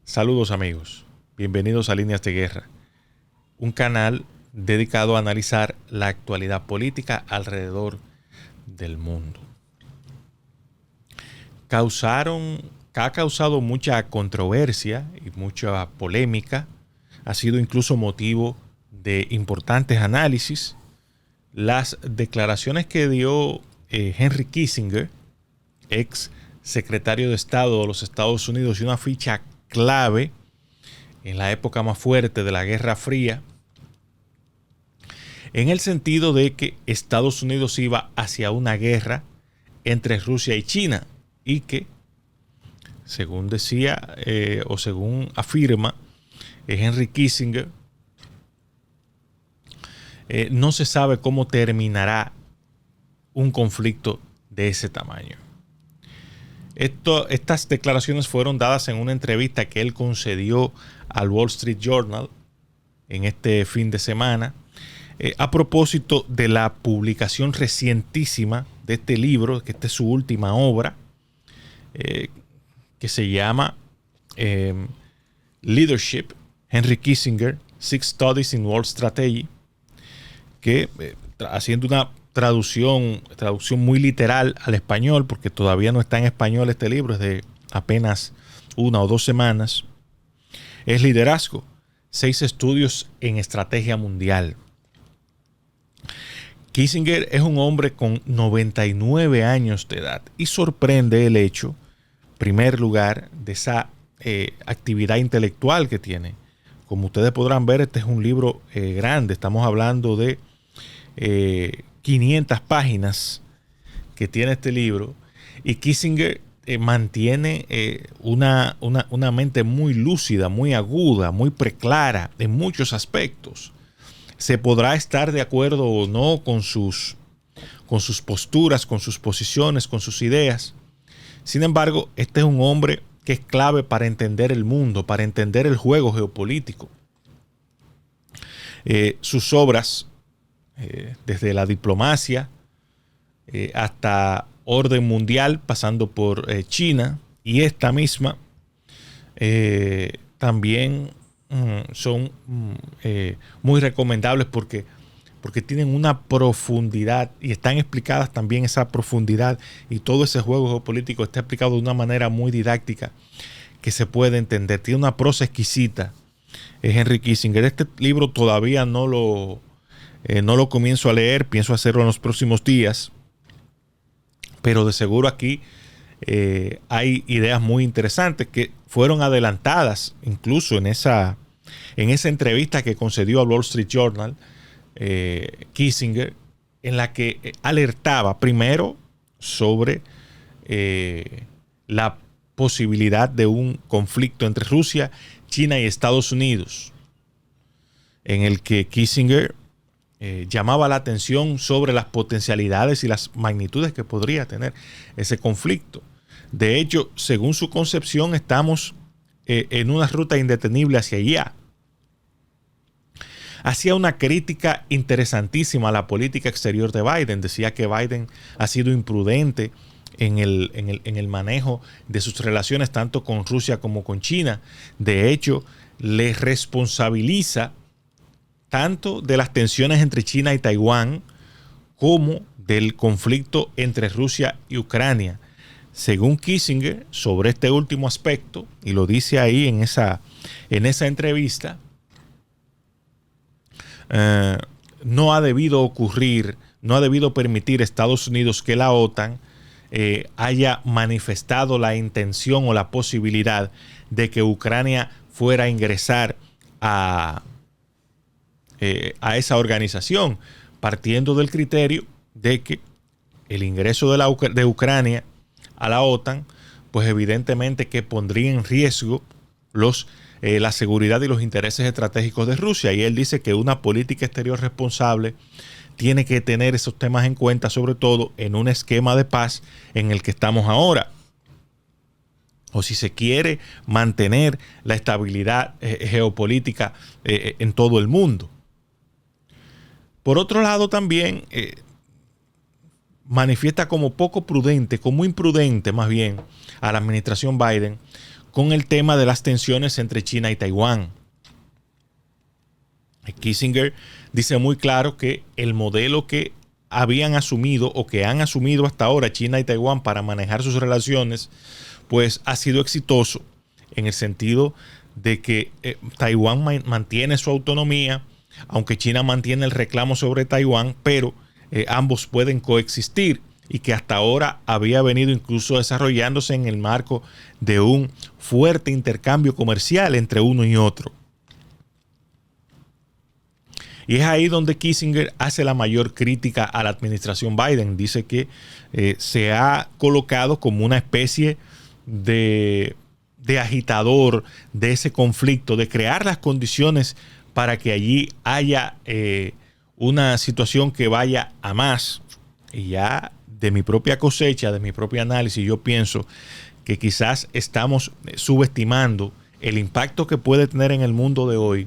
Saludos amigos, bienvenidos a Líneas de Guerra, un canal dedicado a analizar la actualidad política alrededor del mundo. Ha causado mucha controversia y mucha polémica, ha sido incluso motivo de importantes análisis las declaraciones que dio Henry Kissinger, ex secretario de Estado de los Estados Unidos y una ficha clave en la época más fuerte de la Guerra Fría, en el sentido de que Estados Unidos iba hacia una guerra entre Rusia y China y que, según decía o según afirma Henry Kissinger, no se sabe cómo terminará un conflicto de ese tamaño. Estas declaraciones fueron dadas en una entrevista que él concedió al Wall Street Journal en este fin de semana, a propósito de la publicación recientísima de este libro, que esta es su última obra, que se llama Leadership, Henry Kissinger, Six Studies in World Strategy, que haciendo una traducción muy literal al español, porque todavía no está en español este libro, es de apenas 1 o 2 semanas, es Liderazgo, 6 estudios en estrategia mundial. Kissinger es un hombre con 99 años de edad y sorprende el hecho, en primer lugar, de esa actividad intelectual que tiene. Como ustedes podrán ver, este es un libro grande, estamos hablando de 500 páginas que tiene este libro, y Kissinger mantiene una mente muy lúcida, muy aguda, muy preclara en muchos aspectos. Se podrá estar de acuerdo o no con sus posturas, con sus posiciones, con sus ideas. Sin embargo, este es un hombre que es clave para entender el mundo, para entender el juego geopolítico. Sus obras, desde la diplomacia hasta orden mundial, pasando por China y esta misma, también son muy recomendables porque tienen una profundidad y están explicadas también esa profundidad, y todo ese juego geopolítico está explicado de una manera muy didáctica que se puede entender. Tiene una prosa exquisita Henry Kissinger. Este libro todavía no lo comienzo a leer, pienso hacerlo en los próximos días, pero de seguro aquí hay ideas muy interesantes que fueron adelantadas incluso en esa entrevista que concedió al Wall Street Journal Kissinger, en la que alertaba primero sobre la posibilidad de un conflicto entre Rusia, China y Estados Unidos, en el que Kissinger llamaba la atención sobre las potencialidades y las magnitudes que podría tener ese conflicto. De hecho, según su concepción, estamos en una ruta indetenible hacia allá. Hacía una crítica interesantísima a la política exterior de Biden. Decía que Biden ha sido imprudente en el manejo de sus relaciones tanto con Rusia como con China. De hecho, le responsabiliza tanto de las tensiones entre China y Taiwán como del conflicto entre Rusia y Ucrania. Según Kissinger, sobre este último aspecto, y lo dice ahí en esa entrevista, no ha debido ocurrir, no ha debido permitir a Estados Unidos que la OTAN haya manifestado la intención o la posibilidad de que Ucrania fuera a ingresar a esa organización, partiendo del criterio de que el ingreso de Ucrania a la OTAN, pues evidentemente que pondría en riesgo la seguridad y los intereses estratégicos de Rusia. Y él dice que una política exterior responsable tiene que tener esos temas en cuenta, sobre todo en un esquema de paz en el que estamos ahora. O si se quiere mantener la estabilidad geopolítica en todo el mundo. Por otro lado, también manifiesta como poco prudente, como imprudente más bien, a la administración Biden con el tema de las tensiones entre China y Taiwán. Kissinger dice muy claro que el modelo que habían asumido o que han asumido hasta ahora China y Taiwán para manejar sus relaciones, pues ha sido exitoso en el sentido de que Taiwán mantiene su autonomía, aunque China mantiene el reclamo sobre Taiwán, pero ambos pueden coexistir, y que hasta ahora había venido incluso desarrollándose en el marco de un fuerte intercambio comercial entre uno y otro. Y es ahí donde Kissinger hace la mayor crítica a la administración Biden. Dice que se ha colocado como una especie de agitador de ese conflicto, de crear las condiciones para que allí haya una situación que vaya a más. Y ya de mi propia cosecha, de mi propio análisis, yo pienso que quizás estamos subestimando el impacto que puede tener en el mundo de hoy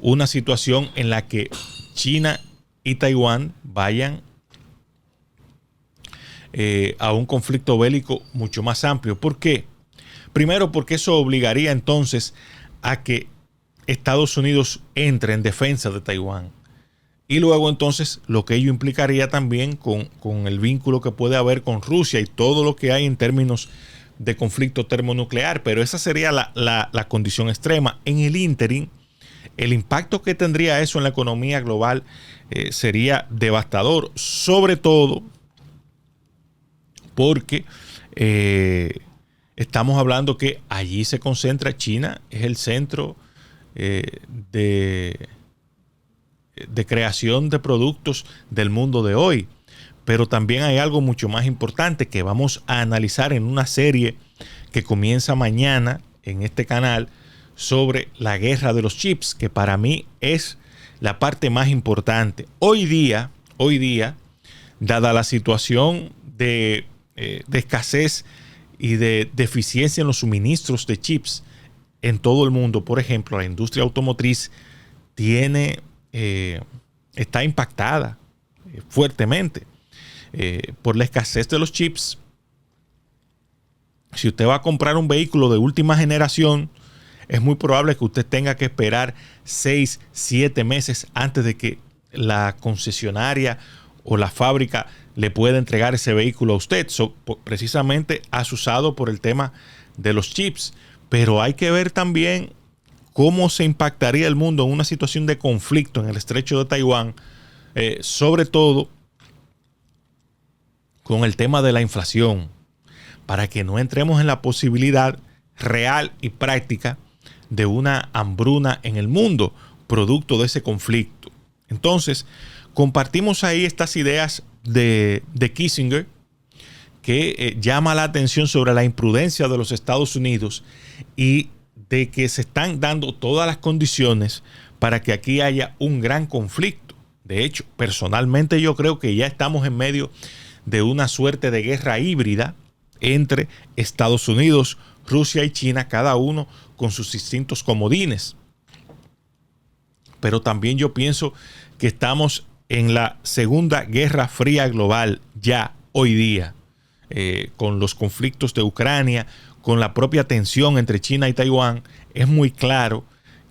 una situación en la que China y Taiwán vayan a un conflicto bélico mucho más amplio. ¿Por qué? Primero, porque eso obligaría entonces a que Estados Unidos entre en defensa de Taiwán. Y luego entonces lo que ello implicaría también con el vínculo que puede haber con Rusia y todo lo que hay en términos de conflicto termonuclear. Pero esa sería la condición extrema. En el ínterin, el impacto que tendría eso en la economía global sería devastador, sobre todo porque estamos hablando que allí se concentra China, es el centro de creación de productos del mundo de hoy. Pero también hay algo mucho más importante que vamos a analizar en una serie que comienza mañana en este canal sobre la guerra de los chips, que para mí es la parte más importante. Hoy día, dada la situación de escasez y de deficiencia en los suministros de chips en todo el mundo, por ejemplo, la industria automotriz está impactada fuertemente por la escasez de los chips. Si usted va a comprar un vehículo de última generación, es muy probable que usted tenga que esperar 6, 7 meses antes de que la concesionaria o la fábrica le pueda entregar ese vehículo a usted, precisamente asusado por el tema de los chips. Pero hay que ver también cómo se impactaría el mundo en una situación de conflicto en el estrecho de Taiwán, sobre todo con el tema de la inflación, para que no entremos en la posibilidad real y práctica de una hambruna en el mundo, producto de ese conflicto. Entonces, compartimos ahí estas ideas de Kissinger, que llama la atención sobre la imprudencia de los Estados Unidos y de que se están dando todas las condiciones para que aquí haya un gran conflicto. De hecho, personalmente yo creo que ya estamos en medio de una suerte de guerra híbrida entre Estados Unidos, Rusia y China, cada uno con sus distintos comodines. Pero también yo pienso que estamos en la Segunda Guerra Fría global ya hoy día, con los conflictos de Ucrania, con la propia tensión entre China y Taiwán. Es muy claro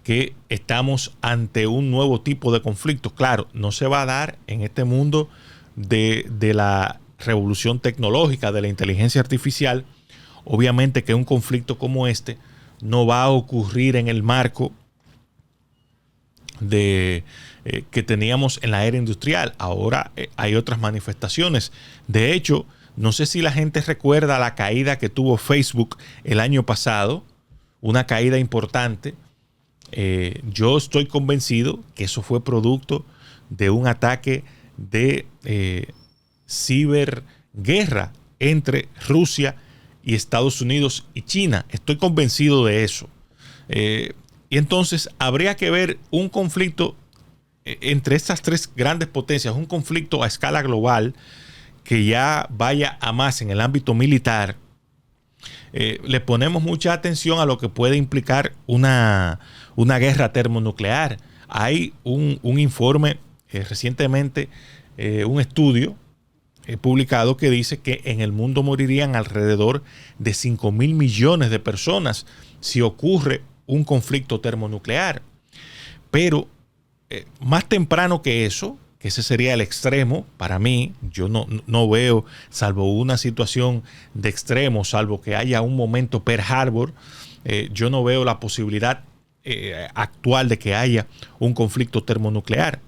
que estamos ante un nuevo tipo de conflicto. Claro, no se va a dar en este mundo de la revolución tecnológica, de la inteligencia artificial. Obviamente que un conflicto como este no va a ocurrir en el marco de que teníamos en la era industrial. Ahora hay otras manifestaciones. De hecho, no sé si la gente recuerda la caída que tuvo Facebook el año pasado, una caída importante. Yo estoy convencido que eso fue producto de un ataque de ciberguerra entre Rusia y Estados Unidos y China. Estoy convencido de eso. Y entonces habría que ver un conflicto entre estas tres grandes potencias, un conflicto a escala global que ya vaya a más en el ámbito militar. Le ponemos mucha atención a lo que puede implicar una guerra termonuclear. Hay un informe recientemente un estudio publicado que dice que en el mundo morirían alrededor de 5.000 millones de personas si ocurre un conflicto termonuclear. Pero más temprano que eso, que ese sería el extremo, para mí, yo no veo, salvo una situación de extremo, salvo que haya un momento Pearl Harbor, yo no veo la posibilidad actual de que haya un conflicto termonuclear.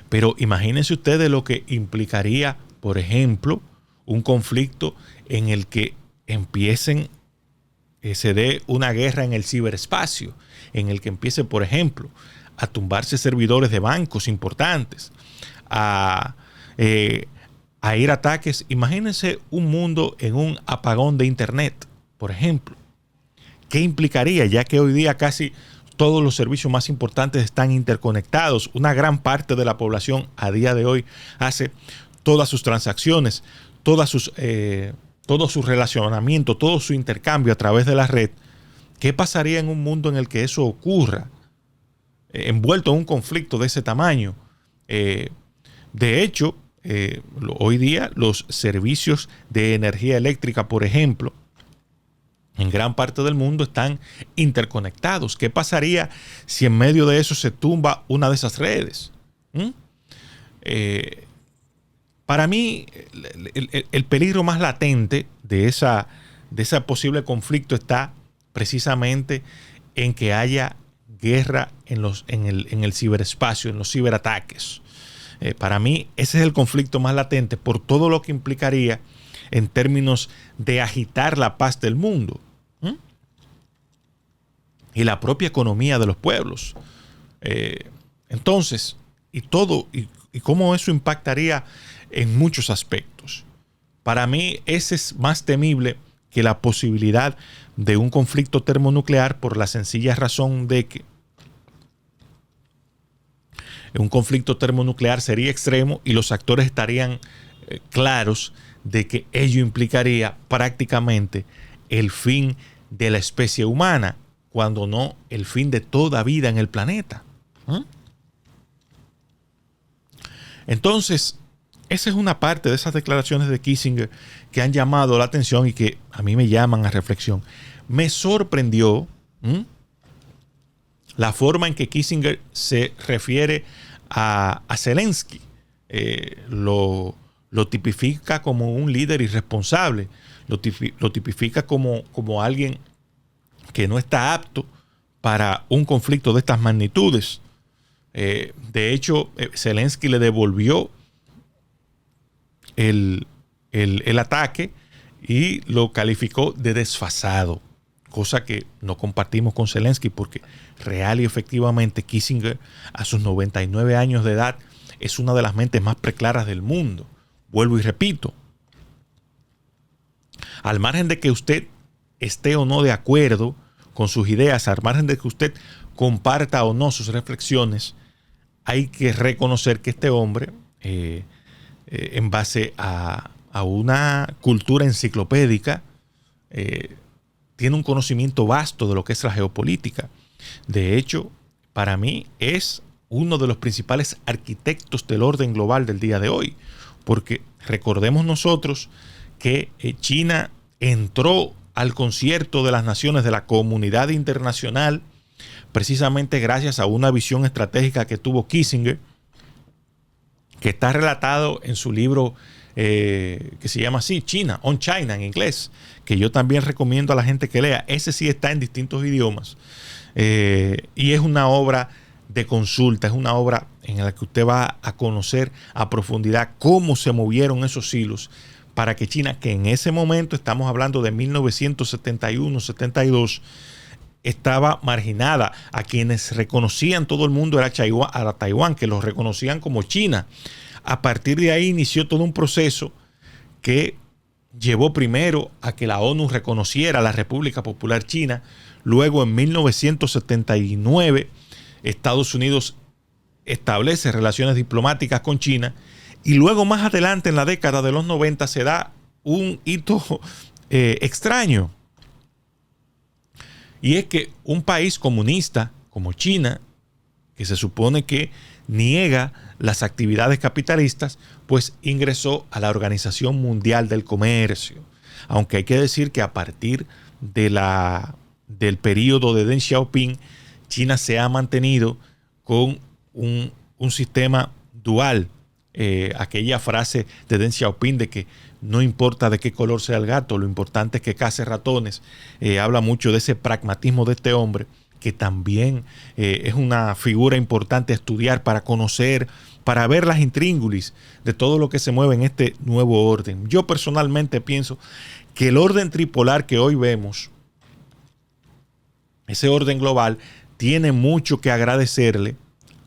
Pero imagínense ustedes lo que implicaría, por ejemplo, un conflicto en el que empiecen, se dé una guerra en el ciberespacio, en el que empiece, por ejemplo, a tumbarse servidores de bancos importantes, a ir ataques. Imagínense un mundo en un apagón de Internet, por ejemplo. ¿Qué implicaría? Ya que hoy día casi todos los servicios más importantes están interconectados. Una gran parte de la población a día de hoy hace todas sus transacciones, todo su relacionamiento, todo su intercambio a través de la red. ¿Qué pasaría en un mundo en el que eso ocurra? Envuelto en un conflicto de ese tamaño. De hecho, hoy día los servicios de energía eléctrica, por ejemplo, en gran parte del mundo están interconectados. ¿Qué pasaría si en medio de eso se tumba una de esas redes? Para mí, el peligro más latente de ese posible conflicto está precisamente en que haya guerra en el ciberespacio, en los ciberataques. Para mí, ese es el conflicto más latente por todo lo que implicaría en términos de agitar la paz del mundo y la propia economía de los pueblos. Entonces, y cómo eso impactaría en muchos aspectos. Para mí, ese es más temible que la posibilidad de un conflicto termonuclear, por la sencilla razón de que un conflicto termonuclear sería extremo y los actores estarían claros de que ello implicaría prácticamente el fin de la especie humana, cuando no el fin de toda vida en el planeta. Entonces, esa es una parte de esas declaraciones de Kissinger que han llamado la atención y que a mí me llaman a reflexión. Me sorprendió la forma en que Kissinger se refiere a Zelensky. Lo tipifica como un líder irresponsable, lo tipifica como alguien que no está apto para un conflicto de estas magnitudes. De hecho, Zelensky le devolvió el ataque y lo calificó de desfasado, cosa que no compartimos con Zelensky, porque real y efectivamente Kissinger, a sus 99 años de edad, es una de las mentes más preclaras del mundo. Vuelvo y repito, al margen de que usted esté o no de acuerdo con sus ideas, al margen de que usted comparta o no sus reflexiones, hay que reconocer que este hombre, en base a una cultura enciclopédica, tiene un conocimiento vasto de lo que es la geopolítica. De hecho, para mí es uno de los principales arquitectos del orden global del día de hoy, porque recordemos nosotros que China entró al concierto de las naciones de la comunidad internacional precisamente gracias a una visión estratégica que tuvo Kissinger, que está relatado en su libro que se llama así, China, On China en inglés, que yo también recomiendo a la gente que lea. Ese sí está en distintos idiomas y es una obra de consulta, es una obra en la que usted va a conocer a profundidad cómo se movieron esos hilos para que China, que en ese momento, estamos hablando de 1971-72, estaba marginada. A quienes reconocían todo el mundo era Taiwán, que los reconocían como China. A partir de ahí inició todo un proceso que llevó primero a que la ONU reconociera a la República Popular China. Luego, en 1979, Estados Unidos establece relaciones diplomáticas con China. Y luego, más adelante, en la década de los 90, se da un hito extraño. Y es que un país comunista como China, que se supone que niega las actividades capitalistas, pues ingresó a la Organización Mundial del Comercio. Aunque hay que decir que a partir del periodo de Deng Xiaoping, China se ha mantenido con un sistema dual. Aquella frase de Deng Xiaoping de que no importa de qué color sea el gato, lo importante es que case ratones, habla mucho de ese pragmatismo de este hombre, que también es una figura importante a estudiar para conocer, para ver las intríngulis de todo lo que se mueve en este nuevo orden. Yo personalmente pienso que el orden tripolar que hoy vemos, ese orden global, tiene mucho que agradecerle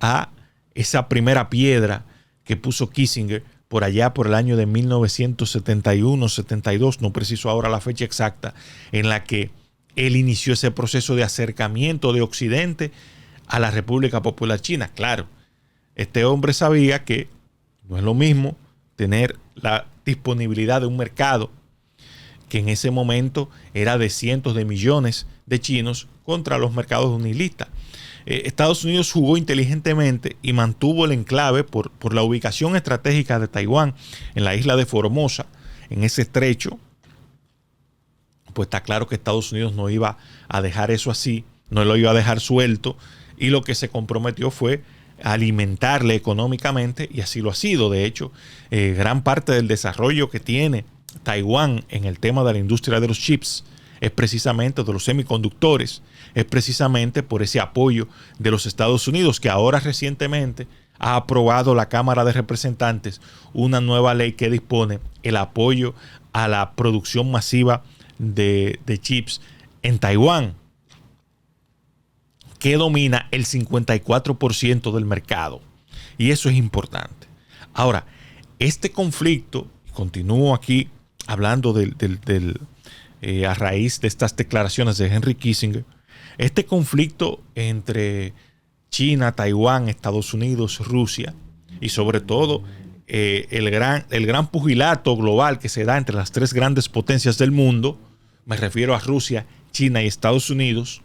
a esa primera piedra que puso Kissinger por allá por el año de 1971-72, no preciso ahora la fecha exacta, en la que él inició ese proceso de acercamiento de Occidente a la República Popular China. Claro, este hombre sabía que no es lo mismo tener la disponibilidad de un mercado que en ese momento era de cientos de millones de chinos contra los mercados unilistas. Estados Unidos jugó inteligentemente y mantuvo el enclave por la ubicación estratégica de Taiwán en la isla de Formosa, en ese estrecho. Pues está claro que Estados Unidos no iba a dejar eso así, no lo iba a dejar suelto, y lo que se comprometió fue alimentarle económicamente, y así lo ha sido. De hecho, gran parte del desarrollo que tiene Taiwán en el tema de la industria de los chips es precisamente de los semiconductores, es precisamente por ese apoyo de los Estados Unidos, que ahora recientemente ha aprobado la Cámara de Representantes una nueva ley que dispone el apoyo a la producción masiva de chips en Taiwán, que domina el 54% del mercado. Y eso es importante. Ahora, este conflicto, continúo aquí hablando a raíz de estas declaraciones de Henry Kissinger, este conflicto entre China, Taiwán, Estados Unidos, Rusia y sobre todo el gran pugilato global que se da entre las tres grandes potencias del mundo, me refiero a Rusia, China y Estados Unidos,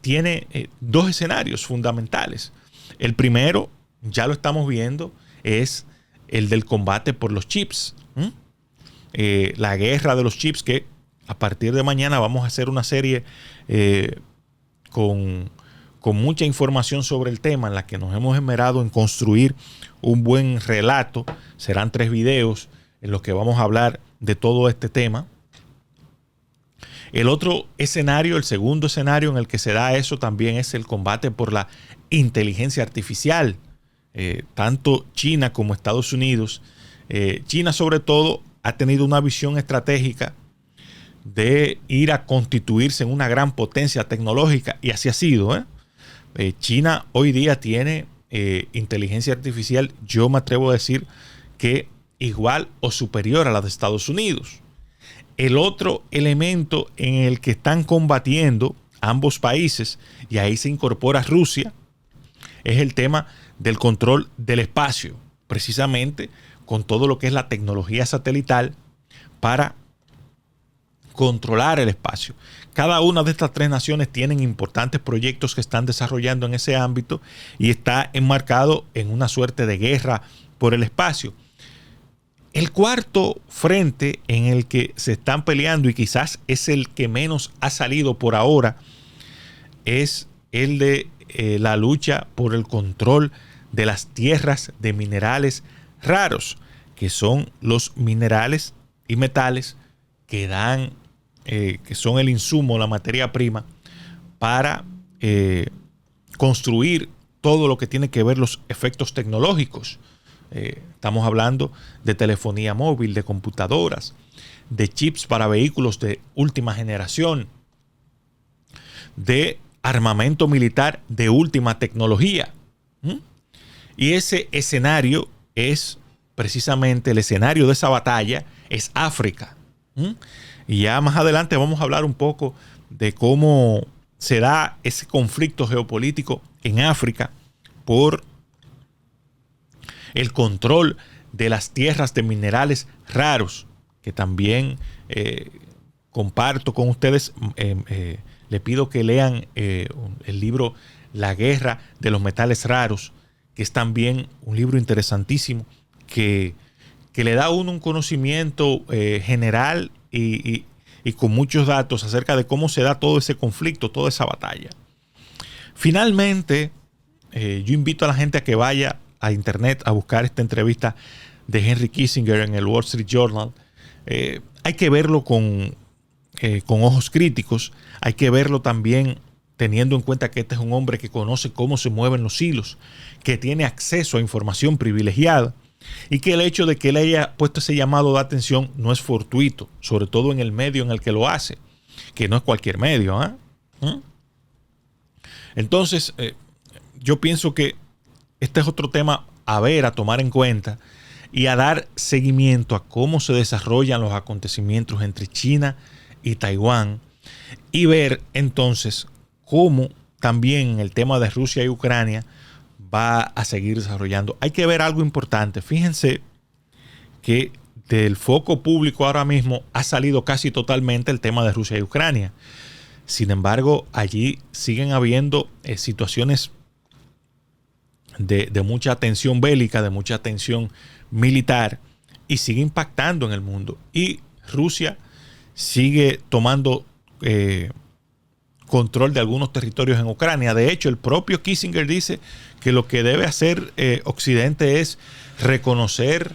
tiene dos escenarios fundamentales. El primero, ya lo estamos viendo, es el del combate por los chips. La guerra de los chips, que a partir de mañana vamos a hacer una serie con mucha información sobre el tema, en la que nos hemos esmerado en construir un buen relato. Serán 3 videos en los que vamos a hablar de todo este tema. El otro escenario, el segundo escenario en el que se da eso también, es el combate por la inteligencia artificial. Tanto China como Estados Unidos, China sobre todo, ha tenido una visión estratégica de ir a constituirse en una gran potencia tecnológica, y así ha sido. China hoy día tiene inteligencia artificial, yo me atrevo a decir que igual o superior a la de Estados Unidos. El otro elemento en el que están combatiendo ambos países, y ahí se incorpora Rusia, es el tema del control del espacio, precisamente con todo lo que es la tecnología satelital para controlar el espacio. Cada una de estas 3 naciones tienen importantes proyectos que están desarrollando en ese ámbito y está enmarcado en una suerte de guerra por el espacio. El cuarto frente en el que se están peleando, y quizás es el que menos ha salido por ahora, es el de la lucha por el control de las tierras de minerales raros, que son los minerales y metales que dan, que son el insumo, la materia prima para construir todo lo que tiene que ver los efectos tecnológicos. Estamos hablando de telefonía móvil, de computadoras, de chips para vehículos de última generación, de armamento militar de última tecnología. Y ese escenario es precisamente el escenario de esa batalla, es África. Y ya más adelante vamos a hablar un poco de cómo se da ese conflicto geopolítico en África por el control de las tierras de minerales raros, que también comparto con ustedes. Le pido que lean el libro La Guerra de los Metales Raros, que es también un libro interesantísimo que le da a uno un conocimiento general y con muchos datos acerca de cómo se da todo ese conflicto, toda esa batalla. Finalmente, yo invito a la gente a que vaya a internet a buscar esta entrevista de Henry Kissinger en el Wall Street Journal. Hay que verlo con ojos críticos, hay que verlo también teniendo en cuenta que este es un hombre que conoce cómo se mueven los hilos, que tiene acceso a información privilegiada y que el hecho de que él haya puesto ese llamado de atención no es fortuito, sobre todo en el medio en el que lo hace, que no es cualquier medio. Entonces, yo pienso que este es otro tema a tomar en cuenta y a dar seguimiento a cómo se desarrollan los acontecimientos entre China y Taiwán y ver entonces cómo también el tema de Rusia y Ucrania va a seguir desarrollando. Hay que ver algo importante. Fíjense que del foco público ahora mismo ha salido casi totalmente el tema de Rusia y Ucrania. Sin embargo, allí siguen habiendo situaciones de mucha tensión bélica, de mucha tensión militar y sigue impactando en el mundo. Y Rusia sigue tomando control de algunos territorios en Ucrania. De hecho, el propio Kissinger dice que lo que debe hacer Occidente es reconocer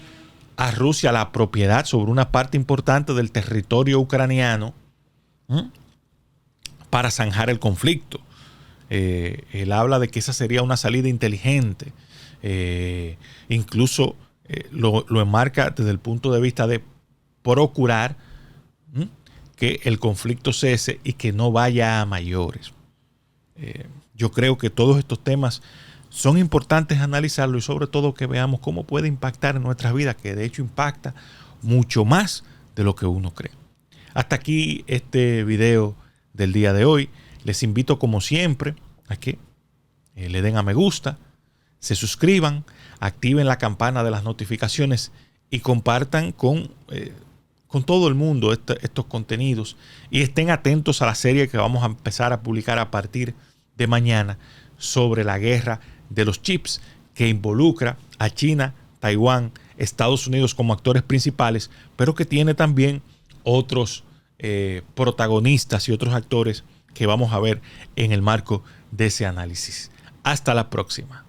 a Rusia la propiedad sobre una parte importante del territorio ucraniano para zanjar el conflicto. Él habla de que esa sería una salida inteligente. Incluso lo enmarca desde el punto de vista de procurar que el conflicto cese y que no vaya a mayores. Yo creo que todos estos temas son importantes analizarlo y sobre todo que veamos cómo puede impactar en nuestras vidas, que de hecho impacta mucho más de lo que uno cree. Hasta aquí este video del día de hoy. Les invito como siempre a que le den a me gusta, se suscriban, activen la campana de las notificaciones y compartan con todo el mundo estos contenidos y estén atentos a la serie que vamos a empezar a publicar a partir de mañana sobre la guerra de los chips que involucra a China, Taiwán, Estados Unidos como actores principales, pero que tiene también otros protagonistas y otros actores que vamos a ver en el marco de ese análisis. Hasta la próxima.